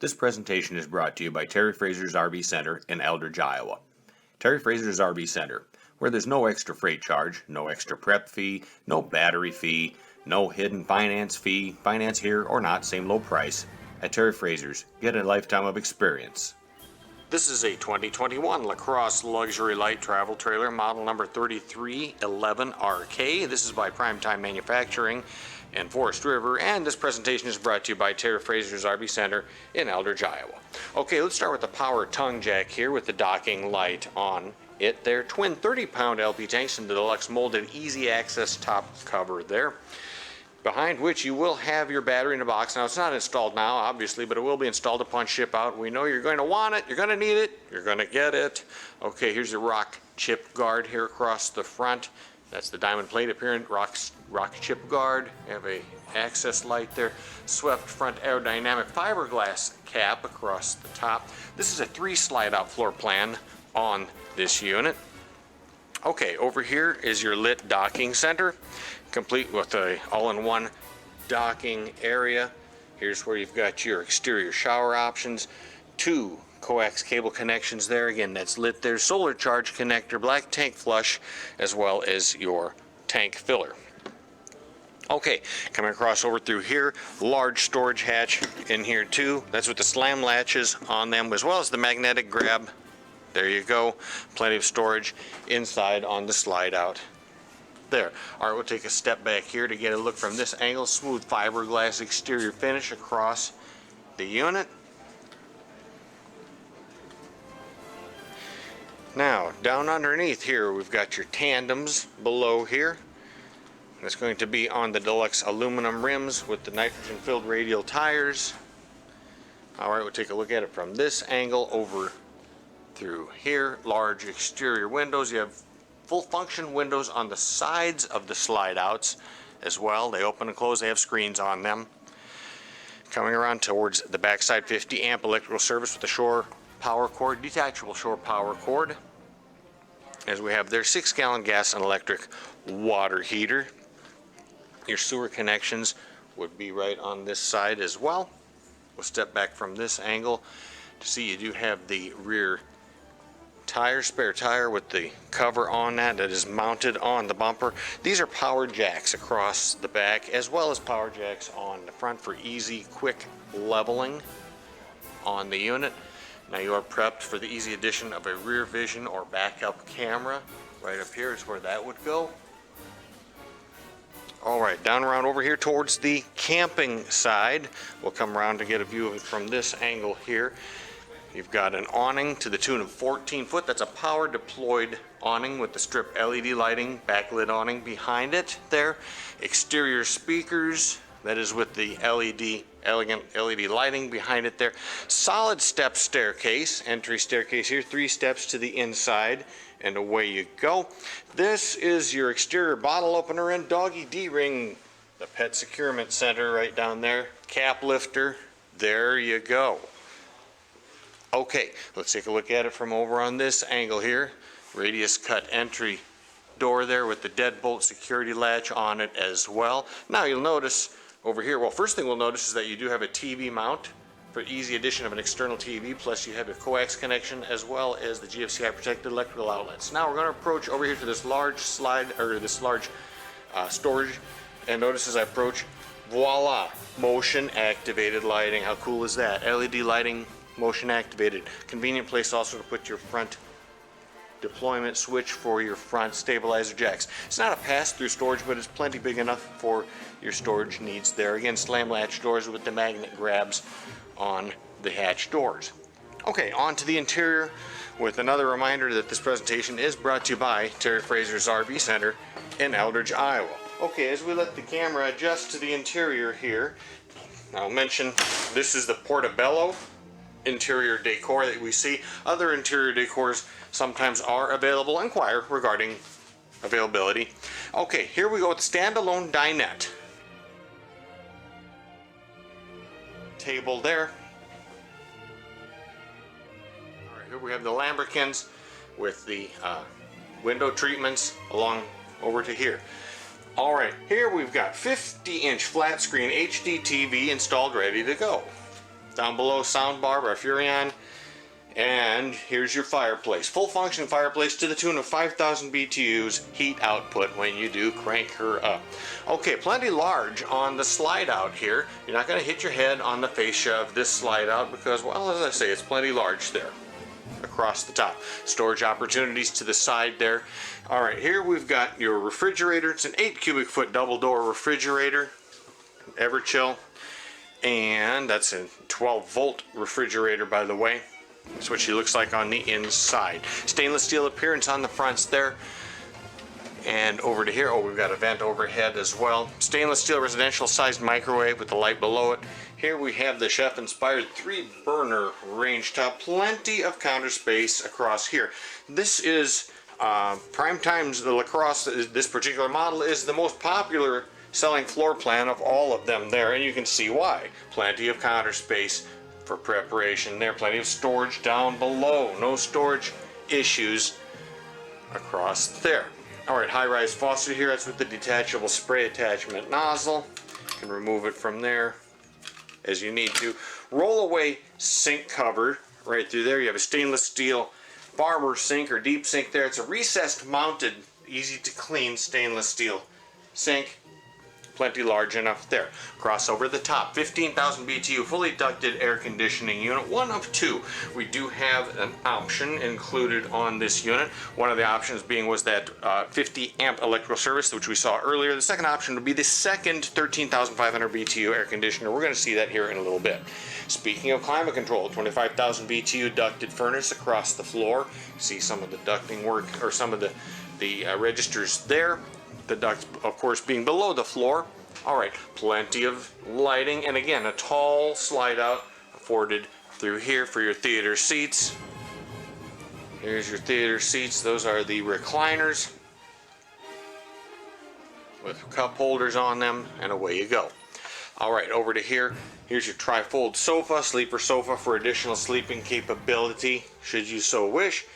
This presentation is brought to you by Terry Fraser's RV Center in Eldridge, Iowa. Terry Fraser's RV Center, where there's no extra freight charge, no extra prep fee, no battery fee, no hidden finance fee, finance here or not, same low price. At Terry Fraser's, get a lifetime of experience. This is a 2021 LaCrosse Luxury Light Travel Trailer, model number 3311RK. This is by Primetime Manufacturing in Forest River, and this presentation is brought to you by Terry Fraser's RV Center in Eldridge, Iowa. Okay, let's start with the power tongue jack here with the docking light on it there. Twin 30-pound LP tanks and the deluxe molded easy access top cover there, behind which you will have your battery in a box. Now, it's not installed now, obviously, but it will be installed upon ship out. We know you're going to want it, you're going to need it, you're going to get it. Okay, here's your rock chip guard here across the front. That's the diamond plate appearance, rock chip guard. You have a access light there. Swept front aerodynamic fiberglass cap across the top. This is a 3 slide out floor plan on this unit. Okay, over here is your lit docking center, complete with a all-in-one docking area. Here's where you've got your exterior shower options, 2 coax cable connections there. Again, that's lit there. Solar charge connector, black tank flush, as well as your tank filler. Okay, coming across over through here, large storage hatch in here too. That's with the slam latches on them, as well as the magnetic grab. There you go. Plenty of storage inside on the slide out there. All right, we'll take a step back here to get a look from this angle. Smooth fiberglass exterior finish across the unit. Now, down underneath here, we've got your tandems below here. That's going to be on the deluxe aluminum rims with the nitrogen-filled radial tires. All right, we'll take a look at it from this angle over through here. Large exterior windows. You have full function windows on the sides of the slide outs as well. They open and close. They have screens on them. Coming around towards the backside, 50 amp electrical service with the shore power cord, detachable shore power cord, as we have their 6-gallon gas and electric water heater. Your sewer connections would be right on this side as well. We'll step back from this angle to see you do have the rear tire, spare tire with the cover on that is mounted on the bumper. These are power jacks across the back, as well as power jacks on the front for easy, quick leveling on the unit. Now you are prepped for the easy addition of a rear vision or backup camera. Right up here is where that would go. All right, down around over here towards the camping side. We'll come around to get a view of it from this angle here. You've got an awning to the tune of 14 foot. That's a power deployed awning with the strip LED lighting, backlit awning behind it there. Exterior speakers, that is with the elegant LED lighting behind it there. Solid step staircase, entry staircase here, 3 steps to the inside, and away you go. This is your exterior bottle opener and doggy D-ring, the pet securement center right down there, cap lifter, there you go. Okay, let's take a look at it from over on this angle here. Radius cut entry door there with the deadbolt security latch on it as well. Now you'll notice over here, well, first thing we'll notice is that you do have a TV mount for easy addition of an external TV, plus you have a coax connection as well as the GFCI protected electrical outlets. Now we're going to approach over here to this large slide, or this large storage, and notice as I approach, voila, motion activated lighting. How cool is that? LED lighting, motion activated. Convenient place also to put your front deployment switch for your front stabilizer jacks. It's not a pass-through storage, but it's plenty big enough for your storage needs there. Again, slam latch doors with the magnet grabs on the hatch doors. Okay, on to the interior with another reminder that this presentation is brought to you by Terry Fraser's RV Center in Eldridge, Iowa. Okay, as we let the camera adjust to the interior here, I'll mention this is the Portobello interior decor that we see. Other interior decors sometimes are available. Inquire regarding availability. Okay, here we go with standalone dinette. Table there. All right, here we have the lambrequins with the window treatments along over to here. All right, here we've got 50-inch flat screen HDTV installed, ready to go. Down below, sound bar by Furrion. And here's your fireplace. Full function fireplace to the tune of 5,000 BTUs heat output when you do crank her up. Okay, plenty large on the slide out here. You're not going to hit your head on the fascia of this slide out because, well, as I say, it's plenty large there across the top. Storage opportunities to the side there. All right, here we've got your refrigerator. It's an 8 cubic foot double door refrigerator, Everchill, and that's a 12 volt refrigerator, by the way. That's what she looks like on the inside. Stainless steel appearance on the fronts there. And over to here, oh, we've got a vent overhead as well. Stainless steel residential sized microwave with the light below it. Here we have the chef inspired 3-burner range top. Plenty of counter space across here. This is Prime Time's the LaCrosse. This particular model is the most popular selling floor plan of all of them there, and you can see why. Plenty of counter space for preparation there. Plenty of storage down below. No storage issues across there. Alright, high-rise faucet here. That's with the detachable spray attachment nozzle. You can remove it from there as you need to. Roll-away sink cover right through there. You have a stainless steel farmer sink or deep sink there. It's a recessed mounted, easy to clean stainless steel sink. Plenty large enough there. Cross over the top, 15,000 BTU fully ducted air conditioning unit, one of two. We do have an option included on this unit. One of the options being was that 50 amp electrical service, which we saw earlier. The second option would be the second 13,500 BTU air conditioner. We're going to see that here in a little bit. Speaking of climate control, 25,000 BTU ducted furnace across the floor. See some of the ducting work, or some of the registers there. The ducts, of course, being below the floor. All right, plenty of lighting, and again, a tall slide out afforded through here for your theater seats. Here's your theater seats. Those are the recliners with cup holders on them, and away you go. All right, over to here. Here's your trifold sofa, sleeper sofa for additional sleeping capability, should you so wish.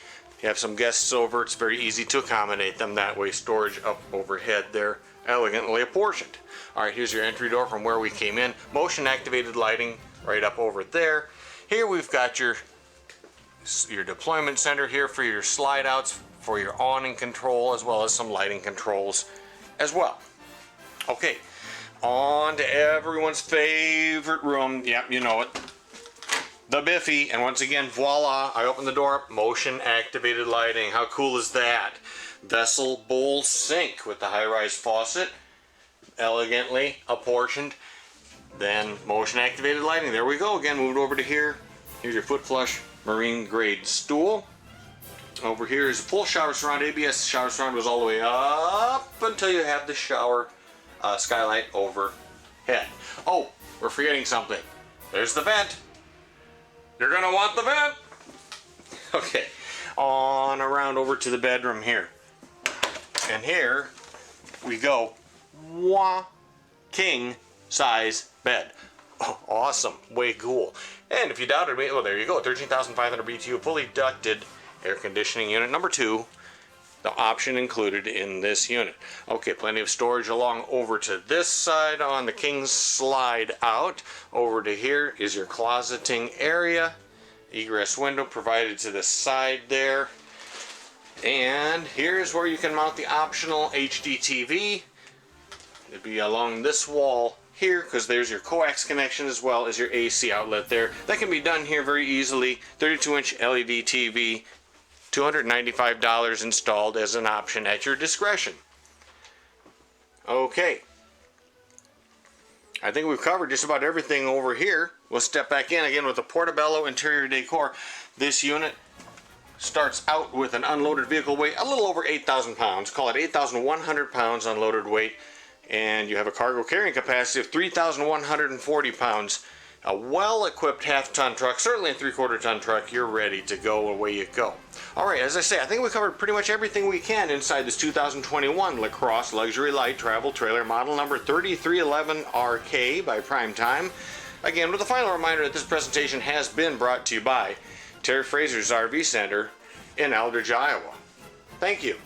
You have some guests over, it's very easy to accommodate them that way. Storage up overhead there, elegantly apportioned. Alright, here's your entry door from where we came in. Motion activated lighting right up over there. Here we've got your deployment center here for your slide outs, for your awning control, as well as some lighting controls as well. Okay, on to everyone's favorite room. Yep, you know it. The BIFFY, and once again, voila, I open the door up, motion activated lighting. How cool is that? Vessel bowl sink with the high-rise faucet, elegantly apportioned. Then motion activated lighting. There we go again. Moved over to here. Here's your foot flush marine grade stool. Over here is a full shower surround. ABS shower surround goes all the way up until you have the shower skylight overhead. Oh, we're forgetting something. There's the vent. You're gonna want the vent. Okay, on around over to the bedroom here. And here we go. Wah, king size bed. Oh, awesome, way cool. And if you doubted me, well, there you go. 13,500 BTU fully ducted air conditioning unit number 2. The option included in this unit. Okay, plenty of storage along over to this side on the king's slide out. Over to here is your closeting area. Egress window provided to the side there. And here's where you can mount the optional HDTV. It'd be along this wall here, because there's your coax connection as well as your AC outlet there. That can be done here very easily. 32-inch LED TV. $295 installed as an option at your discretion. Okay. I think we've covered just about everything over here. We'll step back in again with the PORTOBELLO interior decor. This unit starts out with an unloaded vehicle weight a little over 8,000 pounds. Call it 8,100 pounds unloaded weight. And you have a cargo carrying capacity of 3,140 pounds. A well-equipped half-ton truck, certainly a 3/4-ton truck, you're ready to go, away you go. Alright, as I say, I think we covered pretty much everything we can inside this 2021 LaCrosse Luxury Lite Travel Trailer model number 3311RK by Prime Time. Again, with a final reminder that this presentation has been brought to you by Terry Frazer's RV Center in Eldridge, Iowa. Thank you.